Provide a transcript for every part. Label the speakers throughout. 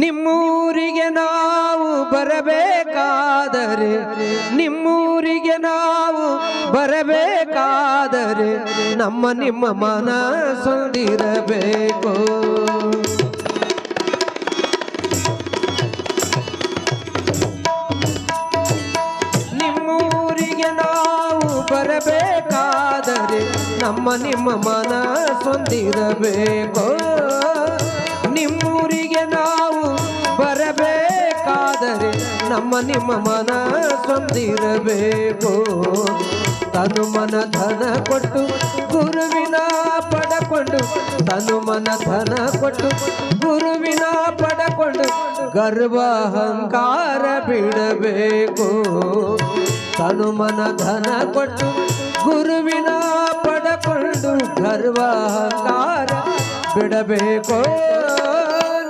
Speaker 1: ನಿಮ್ಮೂರಿಗೆ ನಾವು ಬರಬೇಕಾದರೆ, ನಿಮ್ಮೂರಿಗೆ ನಾವು ಬರಬೇಕಾದರೆ ನಮ್ಮ ನಿಮ್ಮ ಮನಸ್ಸೊಂದಿರಬೇಕು. ನಿಮ್ಮೂರಿಗೆ ನಾವು ಬರಬೇಕಾದರೆ ನಮ್ಮ ನಿಮ್ಮ ಮನಸ್ಸೊಂದಿರಬೇಕು. ನಿಮ್ಮೂರಿಗೆ ನಾವು ಬರಬೇಕಾದರೆ ನಮ್ಮ ನಿಮ್ಮ ಮನಸ್ಸೊಂದಿರಬೇಕು. ತನು ಮನ ಧನ ಕೊಟ್ಟು ಗುರುವಿನ ಪಡಕೊಂಡು, ತನು ಮನ ಧನ ಕೊಟ್ಟು ಗುರುವಿನ ಪಡಕೊಂಡು ಗರ್ವ ಅಹಂಕಾರ ಬಿಡಬೇಕು. ತನು ಮನ ಧನ ಕೊಟ್ಟು ಗುರುವಿನ ಪಡಕೊಂಡು ಗರ್ವ ಅಹಂಕಾರ ಬಿಡಬೇಕು.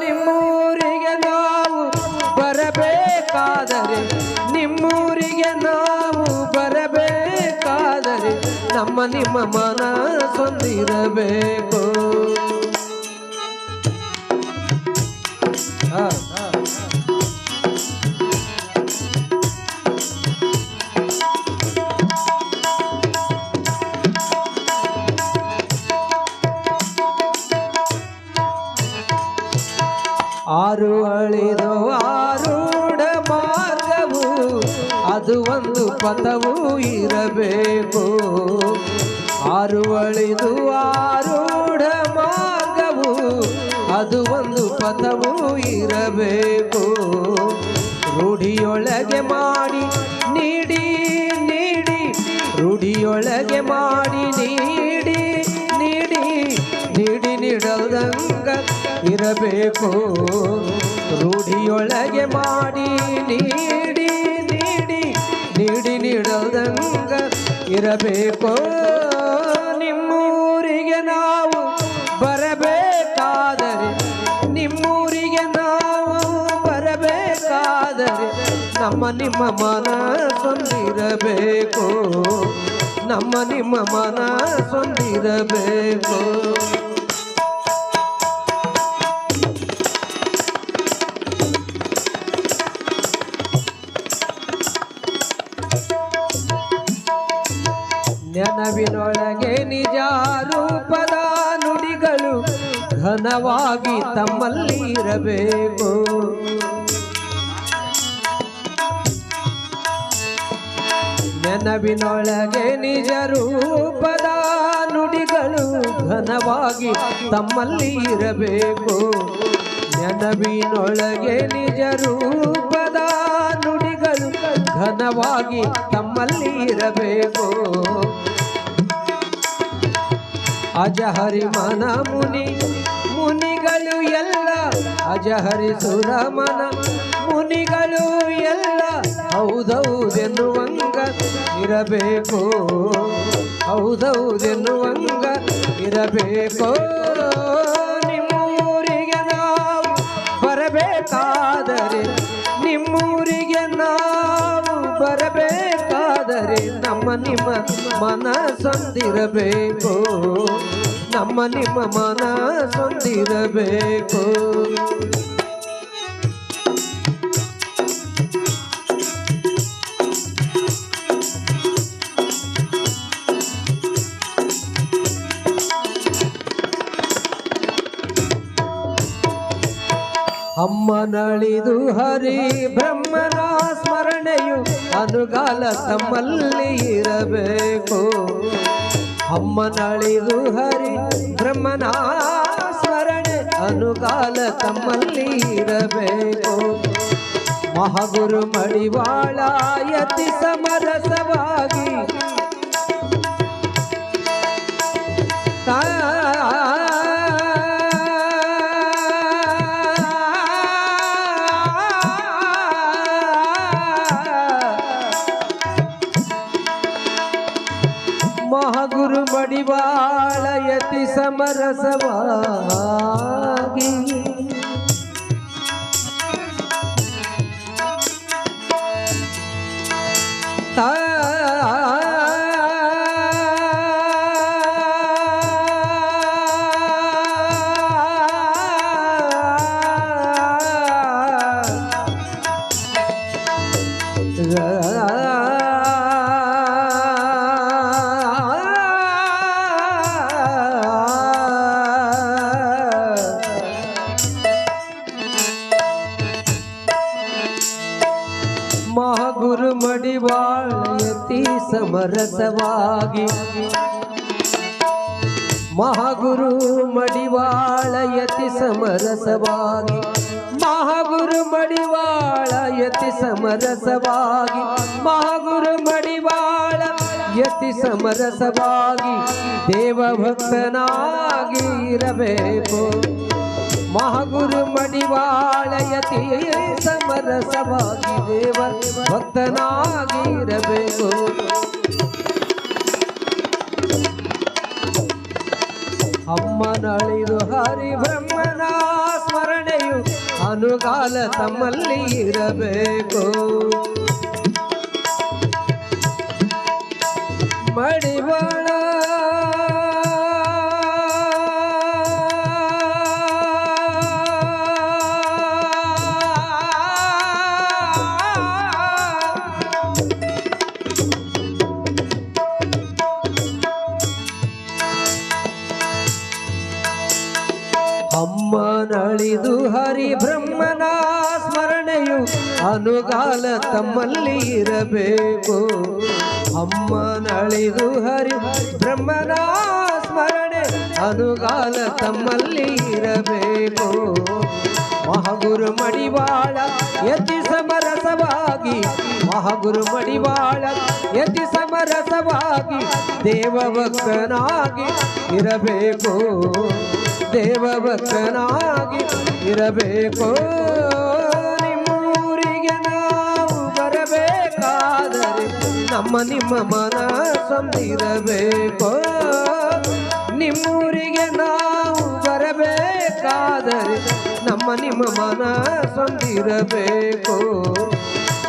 Speaker 1: ನಿಮ್ಮೂರಿಗೆ ನಾವು ಬರಬೇಕಾದರೆ, ನಿಮ್ಮೂರಿಗೆ ನಾವು ಬರಬೇಕಾದರೆ ನಮ್ಮ ನಿಮ್ಮ ಮನಸ್ಸೊಂದಿರಬೇಕು. ಆರು ಅಳಿದು ಆರೂಢ ಮಾರ್ಗವು ಅದು ಒಂದು ಪಥವೂ ಇರಬೇಕು. ಆರು ಅಳಿದು ಆರೂಢ ಮಾರ್ಗವು ಅದು ಒಂದು ಪಥವೂ ಇರಬೇಕು. ರೂಢಿಯೊಳಗೆ ಮಾಡಿ ನೀಡಿ ನೀಡಿ, ರೂಢಿಯೊಳಗೆ ಮಾಡಿ ನೀಡಿ ನೀಡಿ ನೀಡಿ ನೀಡದಂಗ ಇರಬೇಕು. ರೂಢಿಯೊಳಗೆ ಮಾಡಿ ನೀಡಿ ನೀಡಿ ನೀಡಿ ನೀಡದಂಗ ಇರಬೇಕು. ನಿಮ್ಮೂರಿಗೆ ನಾವು ಬರಬೇಕಾದರೆ, ನಿಮ್ಮೂರಿಗೆ ನಾವು ಬರಬೇಕಾದರೆ ನಮ್ಮ ನಿಮ್ಮ ಮನಸ್ಸೊಂದಿರಬೇಕು. ನಮ್ಮ ನಿಮ್ಮ ಮನಸ್ಸೊಂದಿರಬೇಕು. ನೆನವಿನೊಳಗೆ ನಿಜ ರೂಪದ ನುಡಿಗಳು ಘನವಾಗಿ ತಮ್ಮಲ್ಲಿ ಇರಬೇಕು. ನೆನವಿನೊಳಗೆ ನಿಜ ರೂಪದ ನುಡಿಗಳು ಘನವಾಗಿ ತಮ್ಮಲ್ಲಿ ಇರಬೇಕು. ನೆನವಿನೊಳಗೆ ನಿಜ ರೂಪದ ನುಡಿಗಳು ಘನವಾಗಿ ತಮ್ಮಲ್ಲಿ ಇರಬೇಕು. ಅಜಹರಿ ಮನ ಮುನಿ ಮುನಿಗಳು ಎಲ್ಲ, ಅಜಹರಿ ಸುರ ಮನ ಮುನಿಗಳು ಎಲ್ಲ ಹೌದೌದೆನ್ನುವಂಗ ಇರಬೇಕು. ಹೌದೌದೆನ್ನುವಂಗ ಇರಬೇಕು. ನಿಮ್ಮೂರಿಗೆ ನಾವು ಬರಬೇಕಾದರೆ, ನಿಮ್ಮೂರಿಗೆ ನಾವು ಬರಬೇಕಾದರೆ ನಮ್ಮ ನಿಮ್ಮ ಮನಸ್ಸೊಂದಿರಬೇಕು. ನಮ್ಮ ನಿಮ್ಮ ಮನಸ್ಸೊಂದಿರಬೇಕು. ಅಮ್ಮನಳಿದು ಹರಿ ಬ್ರಹ್ಮನ ಸ್ಮರಣೆಯು ಅನುಗಾಲ ತಮ್ಮಲ್ಲಿ ಇರಬೇಕು. ಅಮ್ಮನಳಿದು ಹರಿ ಬ್ರಹ್ಮನ ಸ್ಮರಣೆ ಅನುಗಾಲ ತಮ್ಮಲ್ಲಿ ಇರಬೇಕು. ಮಹಾಗುರು ಮಡಿವಾಳ ಯತಿ ಸಮರಸವಾಗಿ ಮಹಾಗುರು ಮಡಿವಾಳ ಯತಿ ಸಮರಸವಾಗಿ ಸಮರಸವಾಗಿ ಮಹಾಗುರು ಮಡಿವಾಳ ಯತಿ ಸಮರಸವಾಗಿ ಮಹಾಗುರು ಮಡಿವಾಳ ಯತಿ ಸಮರಸವಾಗಿ ಮಹಾಗುರು ಮಡಿವಾಳ ಯತಿ ಸಮರಸವಾಗಿ ದೇವಭಕ್ತನಾಗಿ ಇರಬೇಕು ಮಹಾಗುರು ಮಡಿವಾಳ ಯತಿ ಸಮರಸವಾಗಿ ದೇವ ಭಕ್ತನಾಗಿ ಇರಬೇಕು ಅಮ್ಮನಳಿದು ಹರಿ ಬ್ರಹ್ಮನ ಸ್ಮರಣೆಯು ಅನುಕಾಲ ತಮ್ಮಲ್ಲಿ ಇರಬೇಕು ಮಡಿವಾಳ ಅಮ್ಮನಳಿದು ಹರಿ ಬ್ರಹ್ಮನ ಸ್ಮರಣೆಯು ಅನುಕಾಲ ತಮ್ಮಲ್ಲಿ ಇರಬೇಕು ಅಮ್ಮನಳಿದು ಹರಿ ಬ್ರಹ್ಮನ ಸ್ಮರಣೆ ಅನುಕಾಲ ತಮ್ಮಲ್ಲಿ ಇರಬೇಕು ಮಹಾಗುರು ಮಡಿವಾಳ ಯತಿ ಸಮರಸವಾಗಿ ಮಹಾಗುರು ಮಡಿವಾಳ ಯತಿ ಸಮರಸವಾಗಿ ದೇವಭಕ್ತನಾಗಿ ಇರಬೇಕು ದೇವಭಕ್ತನಾಗಿ ಇರಬೇಕು ನಿಮ್ಮೂರಿಗೆ ನಾವು ಬರಬೇಕಾದರೆ ನಿಮ್ಮ ಮನ ಸಂದಿರಬೇಕು ನಿಮ್ಮೂರಿಗೆ ನಾವು ಬರಬೇಕಾದರೆ ನಿಮ್ಮ ಮನ ಸಂದಿರಬೇಕು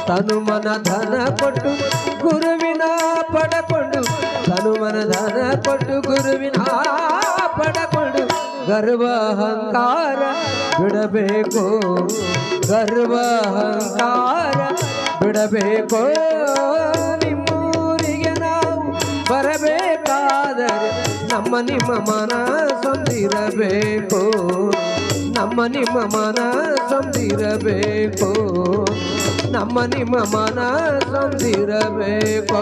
Speaker 1: ತನು ಮನ ಧನ ಕೊಟ್ಟು ಗುರುವಿನ ಪಡಕೊಂಡು ತನು ಮನ ಧನ ಕೊಟ್ಟು ಗುರುವಿನ ಪಡಕೊಂಡು ಗರ್ವ ಅಹಂಕಾರ ಬಿಡಬೇಕು ಗರ್ವ ಅಹಂಕಾರ ಬಿಡಬೇಕು ನಿಮ್ಮೂರಿಗೆ ನಾವು ಬರಬೇಕಾದರೆ ನಿಮ್ಮ ಮನ ಸಂದಿರಬೇಕು ನಿಮ್ಮ ಮನ ಸಂದಿರಬೇಕು ನಿಮ್ಮ ಮನ ಸಂದಿರಬೇಕು